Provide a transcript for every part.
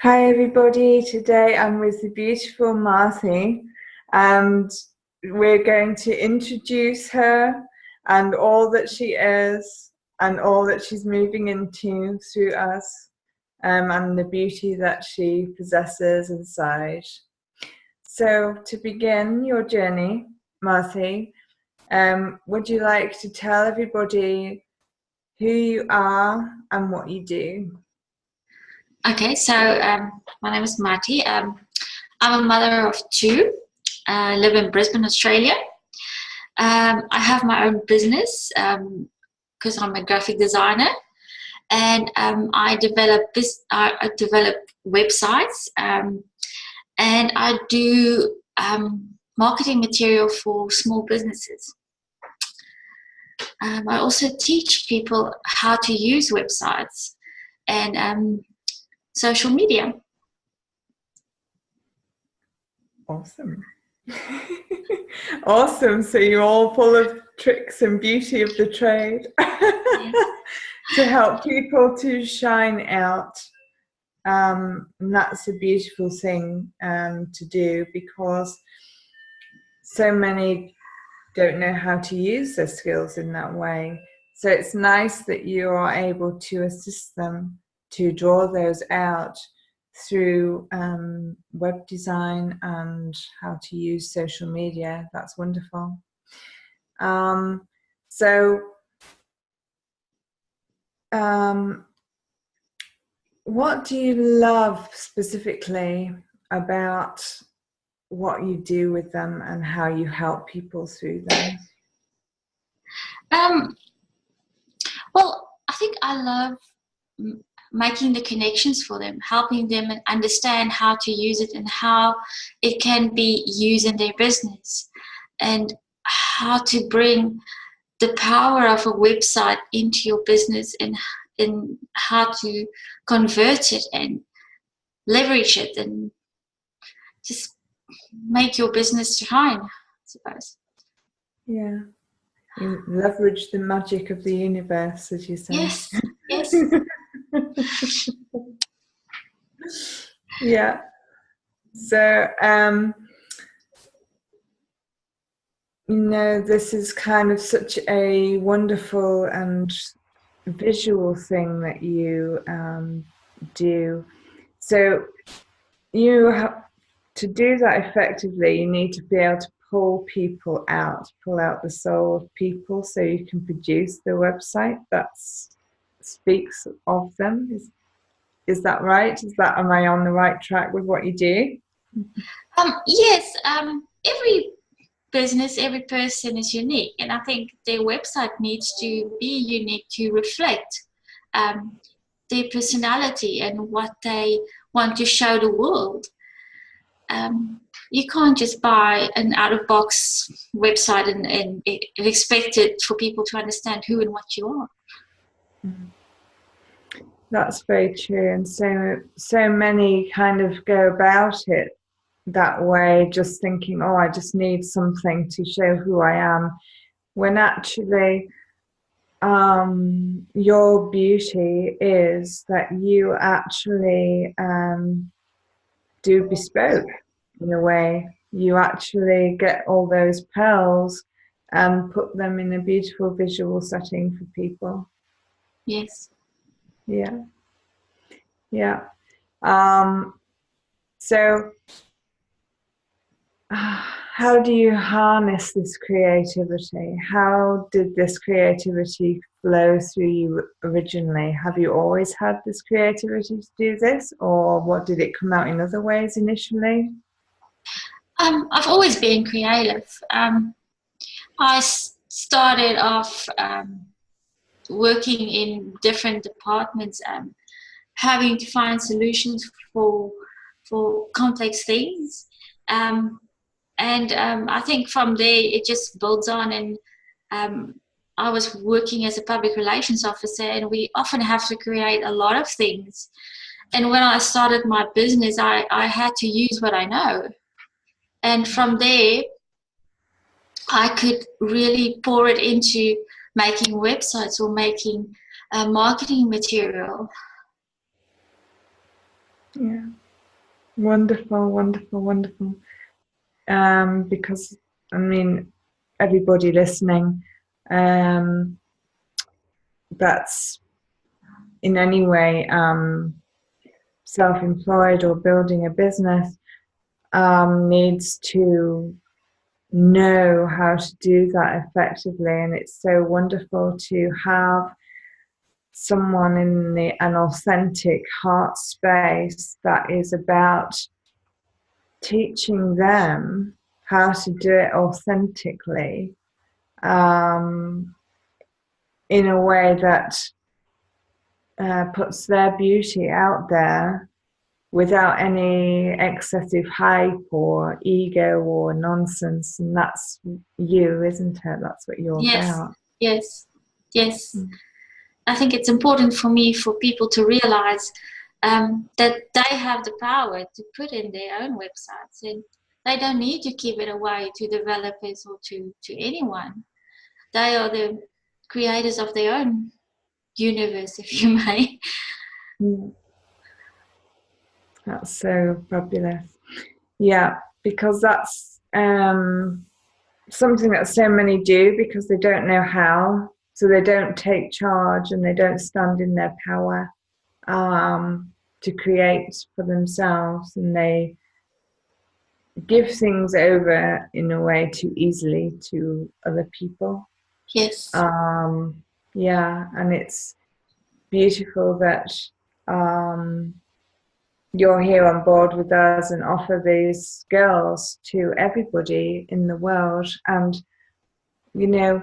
Hi everybody, today I'm with the beautiful Marthie and we're going to introduce her and all that she is and all that she's moving into through us and the beauty that she possesses inside. So to begin your journey, Marthie, would you like to tell everybody who you are and what you do? Okay, so my name is Marthie. I'm a mother of two. I live in Brisbane, Australia. I have my own business because I'm a graphic designer, and I develop websites, and I do marketing material for small businesses. I also teach people how to use websites and social media. Awesome. Awesome. So you're all full of tricks and beauty of the trade to help people to shine out. And that's a beautiful thing to do, because so many don't know how to use their skills in that way. So it's nice that you are able to assist them to draw those out through web design and how to use social media. That's wonderful. What do you love specifically about what you do with them and how you help people through them? Well, I think I love making the connections for them, helping them understand how to use it and how it can be used in their business, and how to bring the power of a website into your business, and how to convert it and leverage it and just make your business shine, I suppose. Yeah. You leverage the magic of the universe, as you say. Yes, yes. Yeah. So, this is kind of such a wonderful and visual thing that you do. So to do that effectively, you need to be able to pull out the soul of people, so you can produce the website that speaks of them. Is that right? Am I on the right track with what you do? Yes. Every business, every person is unique, and I think their website needs to be unique to reflect their personality and what they want to show the world. You can't just buy an out-of-box website and expect it for people to understand who and what you are. That's very true, and so many kind of go about it that way, just thinking, oh, I just need something to show who I am, when actually your beauty is that you actually do bespoke in a way. You actually get all those pearls and put them in a beautiful visual setting for people. Yes. Yeah. Yeah. So how do you harness this creativity? How did this creativity flow through you originally? Have you always had this creativity to do this, or what, did it come out in other ways initially? I've always been creative. I started off working in different departments, having to find solutions for complex things. I think from there it just builds on, and I was working as a public relations officer, and we often have to create a lot of things. And when I started my business, I had to use what I know. And from there, I could really pour it into making websites or making marketing material. Yeah. Wonderful, wonderful, wonderful. Because, I mean, everybody listening, that's in any way self-employed or building a business, needs to know how to do that effectively. And it's so wonderful to have someone in an authentic heart space that is about teaching them how to do it authentically, in a way that puts their beauty out there without any excessive hype or ego or nonsense. And that's you, isn't it? That's what you're about. Yes. I think it's important for me for people to realize that they have the power to put in their own websites, and they don't need to give it away to developers or to anyone. They are the creators of their own universe, if you may. That's so fabulous. Yeah, because that's something that so many do because they don't know how. So they don't take charge and they don't stand in their power to create for themselves, and they give things over in a way too easily to other people. Yes. Yeah, and it's beautiful that you're here on board with us and offer these skills to everybody in the world. And you know,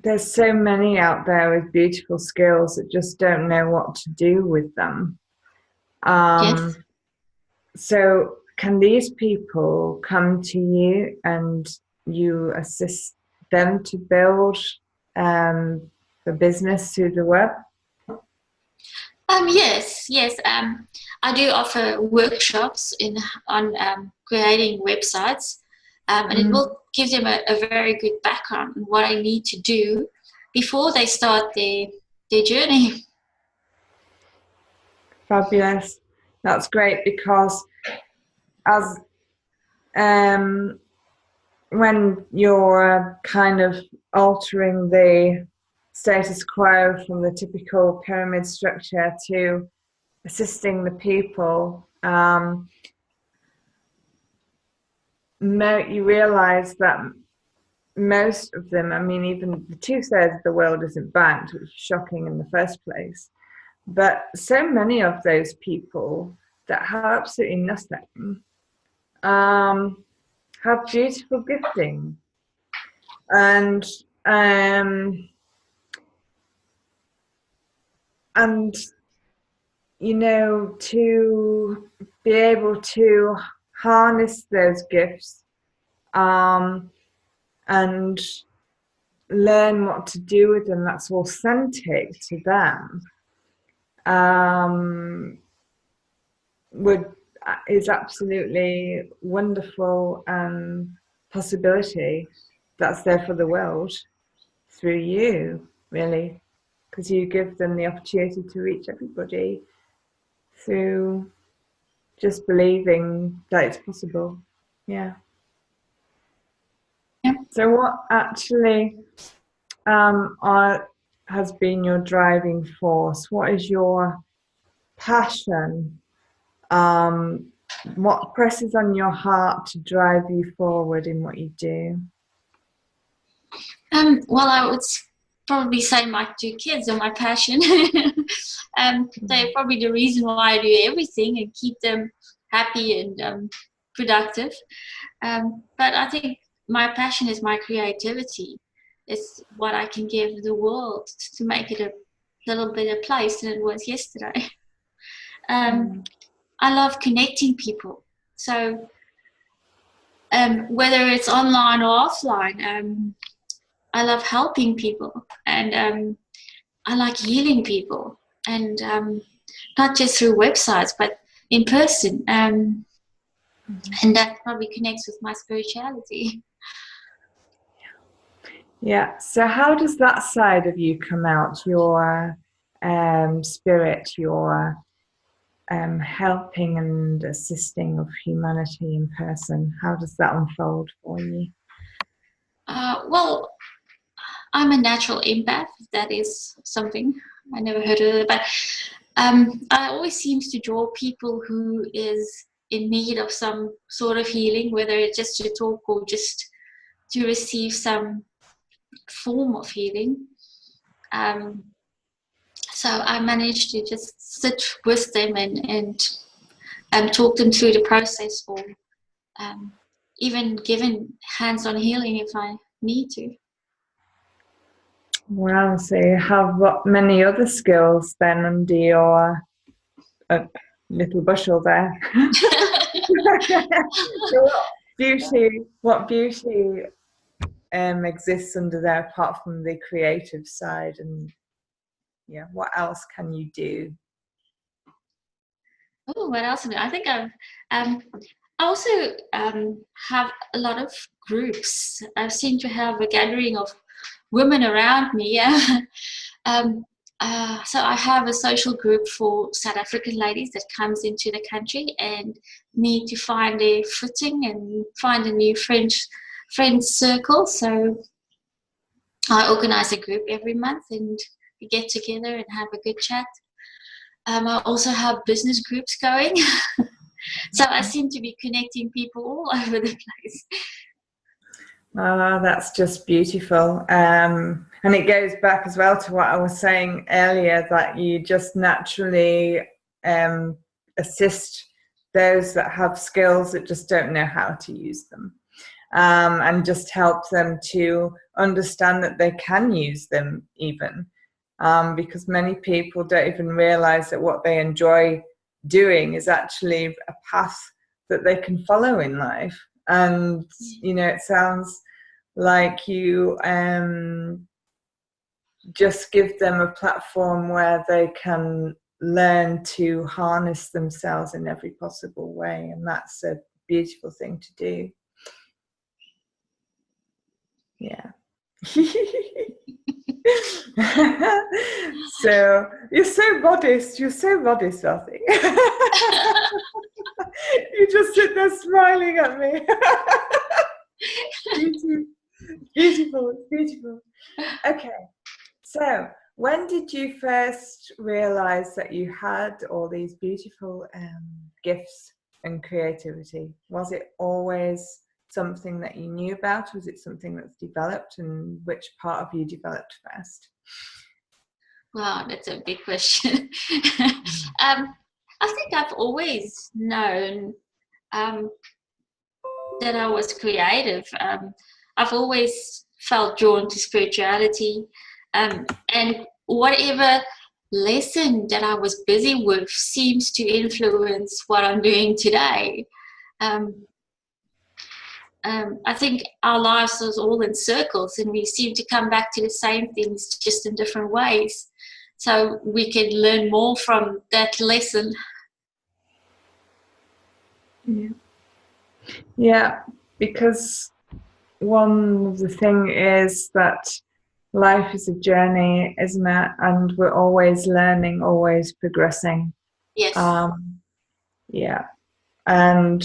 there's so many out there with beautiful skills that just don't know what to do with them. Yes. So can these people come to you and you assist them to build the business through the web? Yes. I do offer workshops on creating websites, and it will give them a very good background on what I need to do before they start their journey. Fabulous. That's great, because as when you're kind of altering the status quo from the typical pyramid structure to assisting the people, you realize that most of them, I mean, even the 2/3 of the world isn't banked, which is shocking in the first place. But so many of those people that have absolutely nothing have beautiful gifting. And you know, to be able to harness those gifts and learn what to do with them that's authentic to them is absolutely wonderful possibility that's there for the world through you, really, because you give them the opportunity to reach everybody through just believing that it's possible. Yeah. So what actually has been your driving force? What is your passion? What presses on your heart to drive you forward in what you do? Well, I would probably say my 2 kids are my passion. They're probably the reason why I do everything and keep them happy and productive. But I think my passion is my creativity. It's what I can give the world to make it a little better place than it was yesterday. I love connecting people. So whether it's online or offline, I love helping people, and I like healing people, and not just through websites, but in person. And that probably connects with my spirituality. Yeah. So how does that side of you come out? Your spirit, your helping and assisting of humanity in person? How does that unfold for you? Well, I'm a natural empath. That is something I never heard of it, but I always seems to draw people who is in need of some sort of healing, whether it's just to talk or just to receive some form of healing. So I managed to just sit with them and talk them through the process, or even given hands-on healing if I need to. Wow, so you have many other skills then under your little bushel there. So what beauty exists under there apart from the creative side, and yeah, what else can you do? Oh, what else? I think I also have a lot of groups. I seem to have a gathering of women around me. So I have a social group for South African ladies that comes into the country and need to find their footing and find a new friend circle. So I organize a group every month and we get together and have a good chat. I also have business groups going. So I seem to be connecting people all over the place. Oh, that's just beautiful. And it goes back as well to what I was saying earlier, that you just naturally assist those that have skills that just don't know how to use them, and just help them to understand that they can use them even, because many people don't even realize that what they enjoy doing is actually a path that they can follow in life. And you know, it sounds like you just give them a platform where they can learn to harness themselves in every possible way, and that's a beautiful thing to do. Yeah. So you're so modest, Marthie. You just sit there smiling at me. Beautiful. Okay, so when did you first realize that you had all these beautiful gifts and creativity? Was it always something that you knew about? Was it something that's developed, and which part of you developed first? Wow, that's a big question. I think I've always known that I was creative. I've always felt drawn to spirituality, and whatever lesson that I was busy with seems to influence what I'm doing today. I think our lives are all in circles, and we seem to come back to the same things just in different ways. So we can learn more from that lesson. Yeah, because one of the thing is that life is a journey, isn't it? And we're always learning, always progressing. Yes. Yeah. And,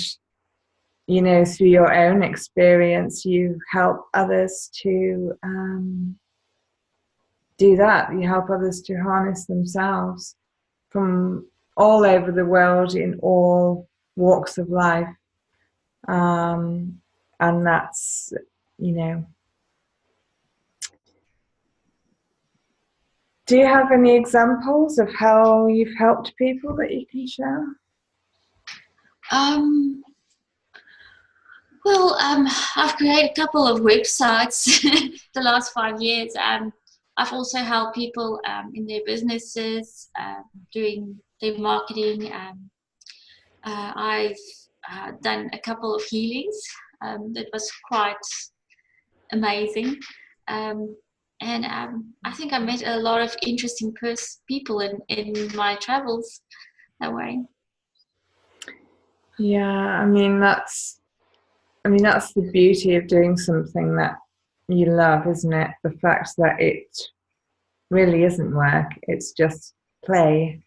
you know, through your own experience, you help others to do that. You help others to harness themselves from all over the world in all walks of life. And that's, you know. Do you have any examples of how you've helped people that you can share? Well, I've created a couple of websites the last 5 years. I've also helped people in their businesses, doing their marketing. I've done a couple of healings that was quite amazing. And I think I met a lot of interesting people in my travels that way. Yeah, I mean that's the beauty of doing something that you love, isn't it? The fact that it really isn't work, it's just play,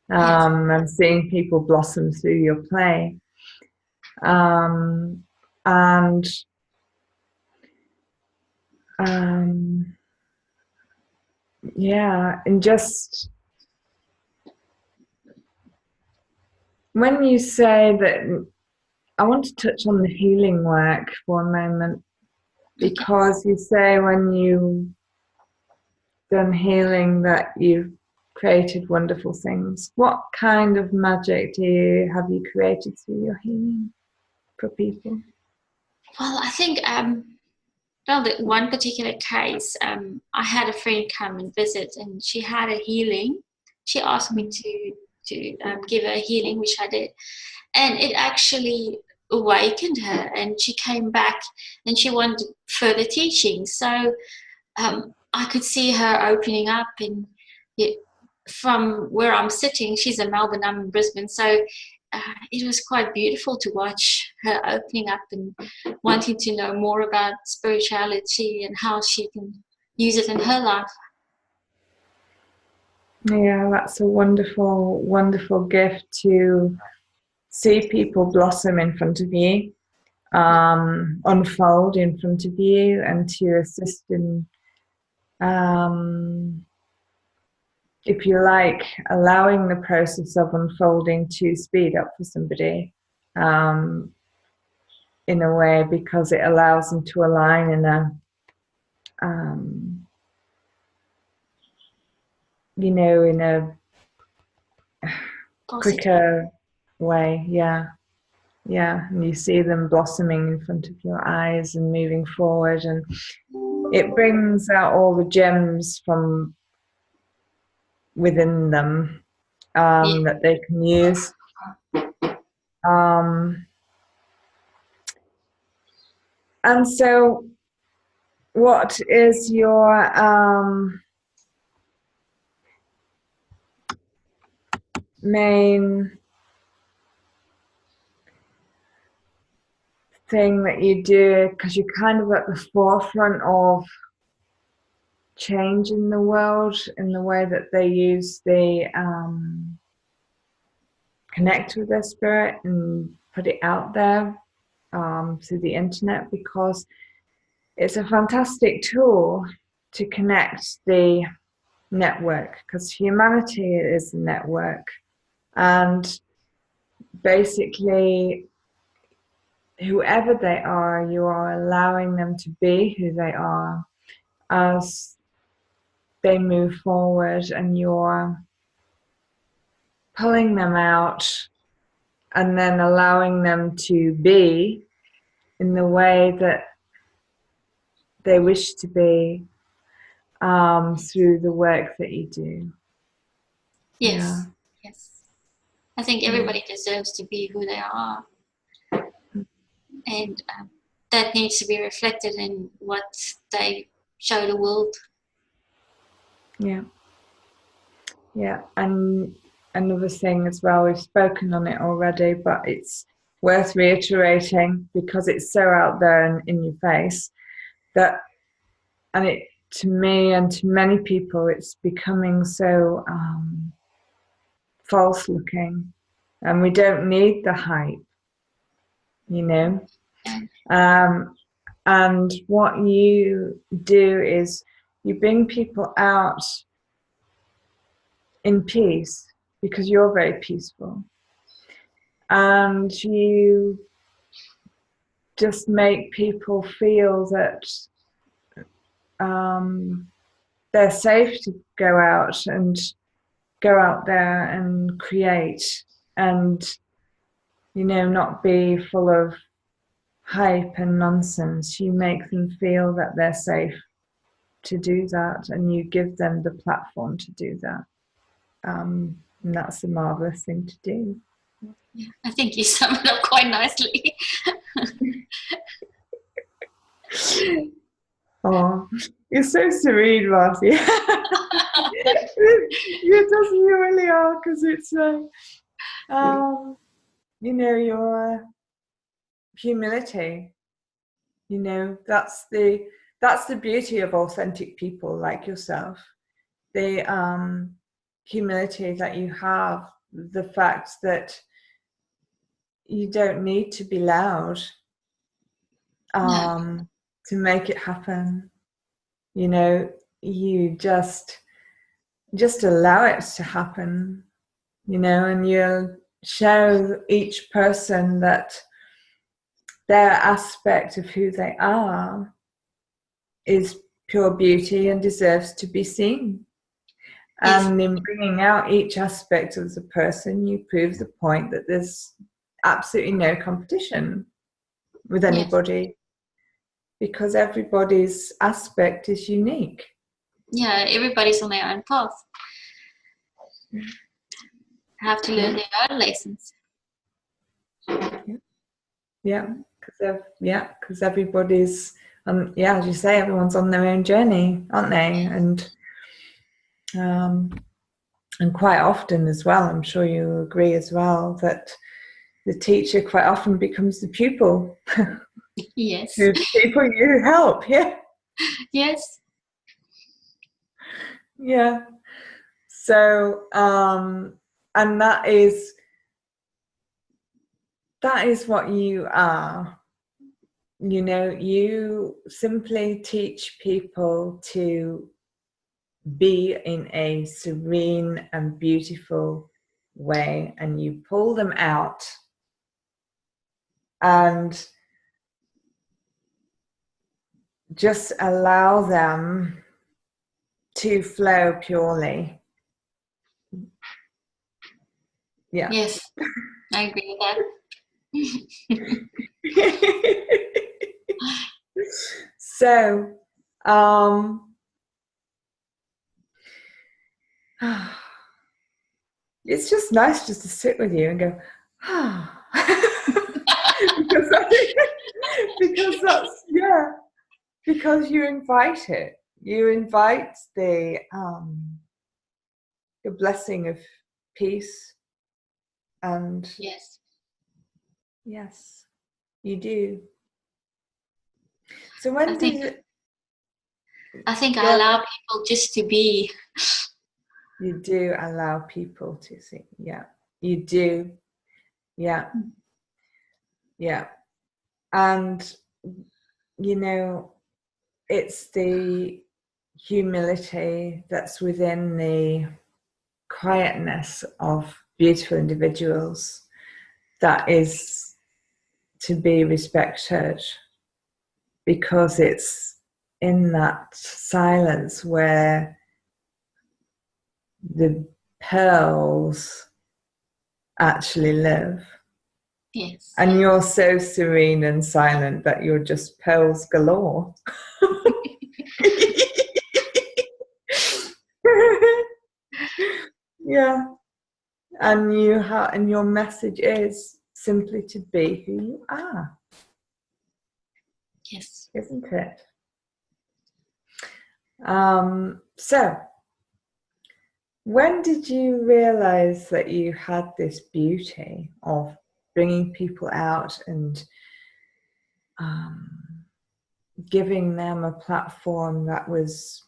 and seeing people blossom through your play. And yeah, and just when you say that, I want to touch on the healing work for a moment, because you say when you've done healing that you've created wonderful things. What kind of magic have you created through your healing for people? Well, I think well, the one particular case, I had a friend come and visit, and she had a healing. She asked me to give her a healing, which I did, and it actually awakened her, and she came back and she wanted further teaching. So I could see her opening up, and from where I'm sitting, she's in Melbourne, I'm in Brisbane, so it was quite beautiful to watch her opening up and wanting to know more about spirituality and how she can use it in her life. Yeah, that's a wonderful, wonderful gift to see people blossom in front of you, unfold in front of you, and to assist in, if you like, allowing the process of unfolding to speed up for somebody, in a way, because it allows them to align in a, in a quicker way. Yeah, and you see them blossoming in front of your eyes and moving forward, and it brings out all the gems from within them, that they can use. And so what is your main thing that you do, because you're kind of at the forefront of change in the world in the way that they use the connect with their spirit and put it out there through the internet, because it's a fantastic tool to connect the network, because humanity is a network, and basically whoever they are, you are allowing them to be who they are as they move forward, and you're pulling them out and then allowing them to be in the way that they wish to be, through the work that you do. Yes. I think everybody deserves to be who they are, and that needs to be reflected in what they show the world. Yeah, and another thing as well, we've spoken on it already, but it's worth reiterating because it's so out there and in your face, that, and it, to me and to many people, it's becoming so false looking, and we don't need the hype, and what you do is you bring people out in peace, because you're very peaceful, and you just make people feel that they're safe to go out there and create, and not be full of hype and nonsense. You make them feel that they're safe to do that, and you give them the platform to do that, and that's a marvelous thing to do. Yeah, I think you summed it up quite nicely. Oh, you're so serene, Marthie. You just you really are, because it's your humility. That's the beauty of authentic people like yourself. They humility that you have, the fact that you don't need to be loud to make it happen. You know, you just allow it to happen, you know, and you'll show each person that their aspect of who they are is pure beauty and deserves to be seen. And in bringing out each aspect of the person, you prove the point that there's absolutely no competition with anybody, because everybody's aspect is unique. Yeah, everybody's on their own path. Have to learn their own lessons. Yeah, because everybody's, as you say, everyone's on their own journey, aren't they? And quite often as well, I'm sure you agree as well, that the teacher quite often becomes the pupil. Yes. The people you help, Yes. Yeah. So, and that is what you are. You know, you simply teach people to be in a serene and beautiful way, and you pull them out and just allow them to flow purely. Yeah. Yes, I agree with that. So, it's just nice just to sit with you and go, because you invite it. You invite the blessing of peace, and yes, you do. So I think I allow people just to be. You do allow people to see. Yeah, you do. Yeah. Yeah. And, you know, it's the humility that's within the quietness of beautiful individuals that is to be respected, because it's in that silence where the pearls actually live. Yes. And you're so serene and silent that you're just pearls galore. Yeah. And and your message is simply to be who you are. Yes. Isn't it? So, when did you realize that you had this beauty of bringing people out and giving them a platform that was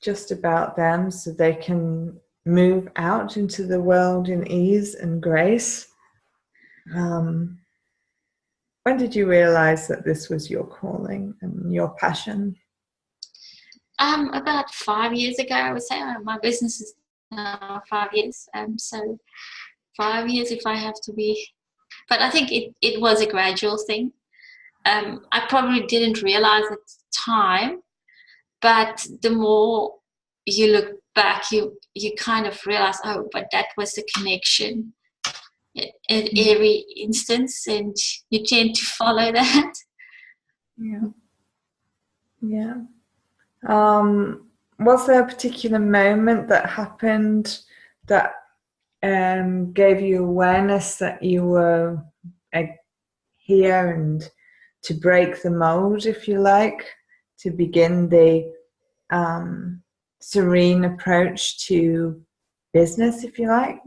just about them, so they can move out into the world in ease and grace? When did you realize that this was your calling and your passion? About 5 years ago, I would say. My business is now 5 years. So 5 years if I have to be. But I think it was a gradual thing. I probably didn't realize at the time, but the more you look back, you kind of realize, oh, but that was the connection at every instance, and you tend to follow that. Yeah. Was there a particular moment that happened that gave you awareness that you were here and to break the mold, if you like, to begin the serene approach to business, if you like?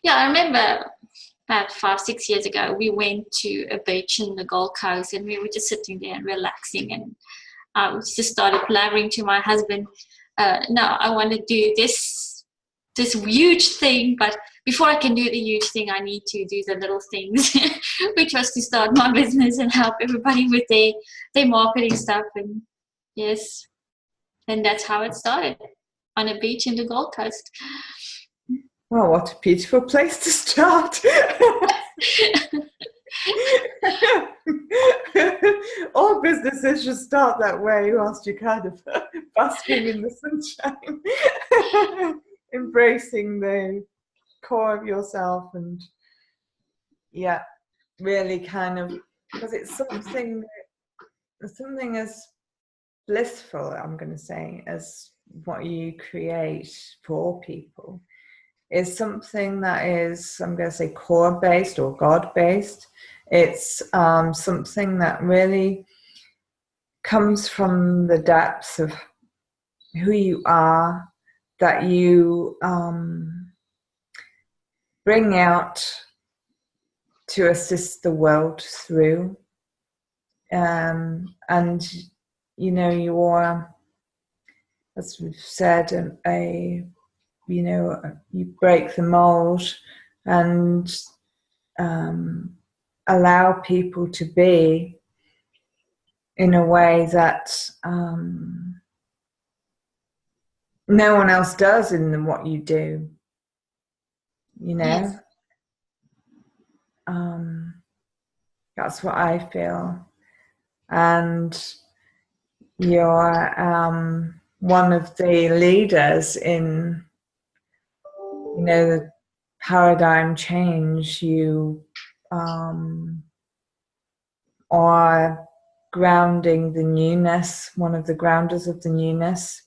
Yeah, I remember about 5-6 years ago, we went to a beach in the Gold Coast, and we were just sitting there and relaxing, and I just started blabbering to my husband, no, I want to do this huge thing, but before I can do the huge thing, I need to do the little things, which was to start my business and help everybody with their marketing stuff. And yes, and that's how it started, on a beach in the Gold Coast. Well, what a beautiful place to start. All businesses should start that way, whilst you're kind of basking in the sunshine, embracing the core of yourself, and yeah, really kind of, because it's something as blissful, I'm going to say, as what you create for people, is something that is, I'm going to say, core based or God based. It's something that really comes from the depths of who you are, that you bring out to assist the world through. And, you know, you're, as we've said, you know, you break the mold and allow people to be in a way that no one else does in what you do, you know. Yes. That's what I feel. And you're one of the leaders in, you know, the paradigm change. You are grounding the newness, one of the grounders of the newness.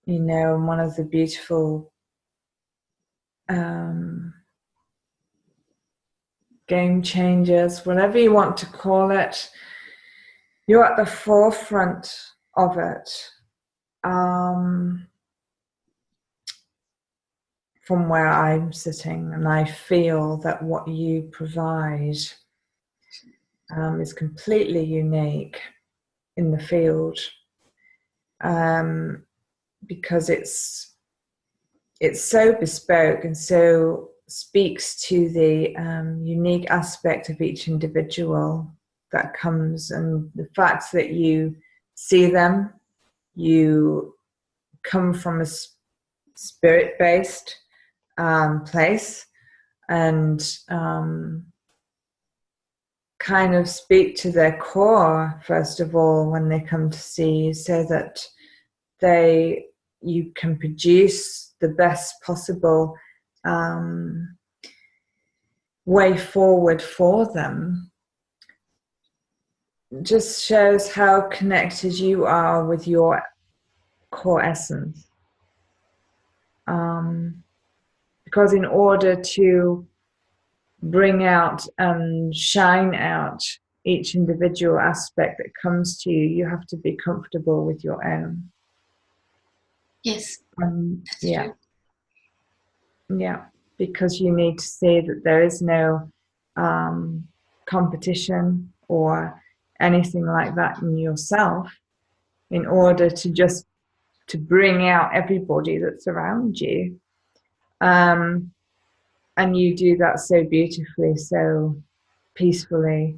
You know, one of the beautiful game changers, whatever you want to call it. You're at the forefront of it. From where I'm sitting, and I feel that what you provide is completely unique in the field, because it's so bespoke and so speaks to the unique aspect of each individual that comes, and the fact that you see them, you come from a spirit-based place, and kind of speak to their core first of all when they come to see you, so that you can produce the best possible way forward for them. It just shows how connected you are with your core essence. Because in order to bring out and shine out each individual aspect that comes to you, you have to be comfortable with your own. Yes. Yeah. True. Yeah, because you need to see that there is no competition or anything like that in yourself, in order to bring out everybody that's around you. And you do that so beautifully, so peacefully,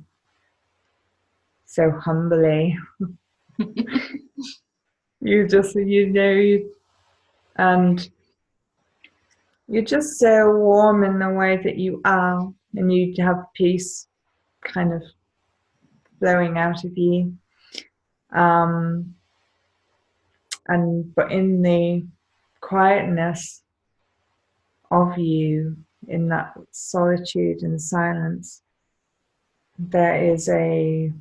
so humbly. And you're just so warm in the way that you are, and you have peace kind of flowing out of you. But in the quietness of you, in that solitude and silence, there is a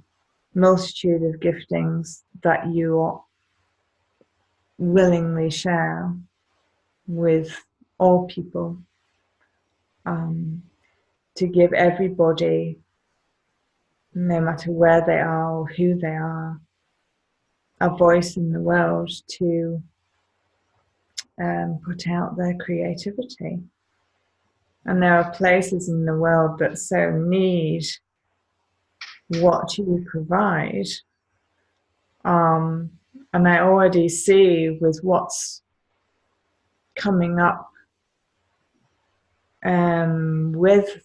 multitude of giftings that you willingly share with all people, to give everybody, no matter where they are or who they are, a voice in the world to put out their creativity. And there are places in the world that so need what you provide. And I already see with what's coming up with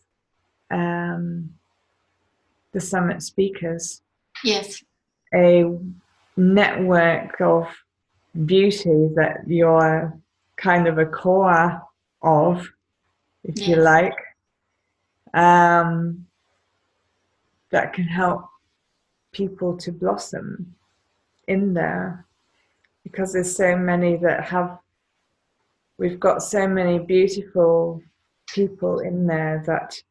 the summit speakers. Yes. A network of beauty that you're kind of a core of, if Yes. you like, that can help people to blossom in there, because there's so many that have, we've got so many beautiful people in there that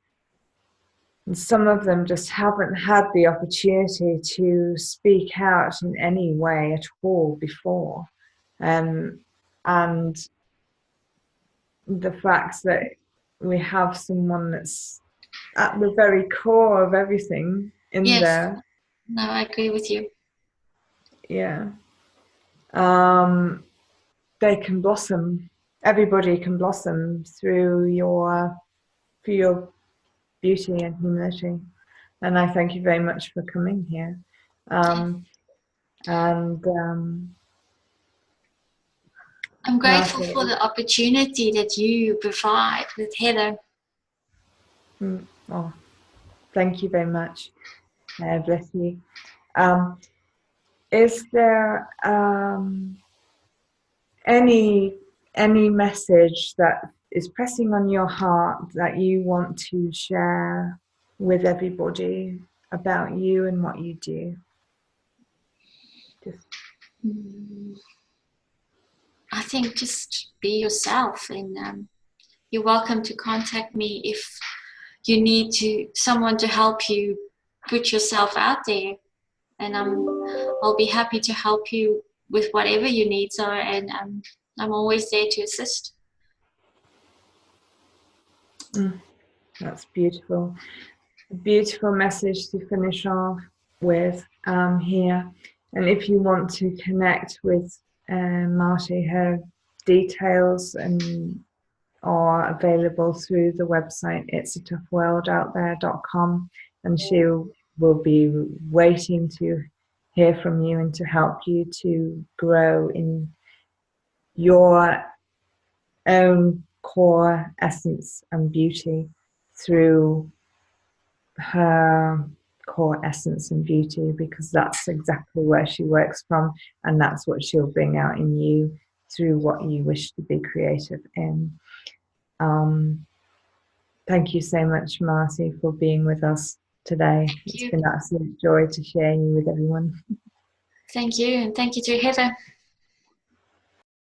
some of them just haven't had the opportunity to speak out in any way at all before. And the fact that we have someone that's at the very core of everything in Yes. there. No, I agree with you. Yeah. They can blossom. Everybody can blossom through your beauty and humility. And I thank you very much for coming here. I'm grateful Marthie, for the opportunity that you provide with Heather. Oh, thank you very much. Bless you. Is there any message that is pressing on your heart that you want to share with everybody about you and what you do? I think just be yourself, and you're welcome to contact me if you need someone to help you put yourself out there, and I'll be happy to help you with whatever your needs are, and I'm always there to assist. That's beautiful. A beautiful message to finish off with here. And if you want to connect with Marthie, her details are available through the website itsatoughworldouthere.com, and she will be waiting to hear from you and to help you to grow in your own core essence and beauty through her core essence and beauty, because that's exactly where she works from, and that's what she'll bring out in you through what you wish to be creative in. Thank you so much, Marthie, for being with us today. It's been an absolute joy to share you with everyone. Thank you, and thank you to Heather.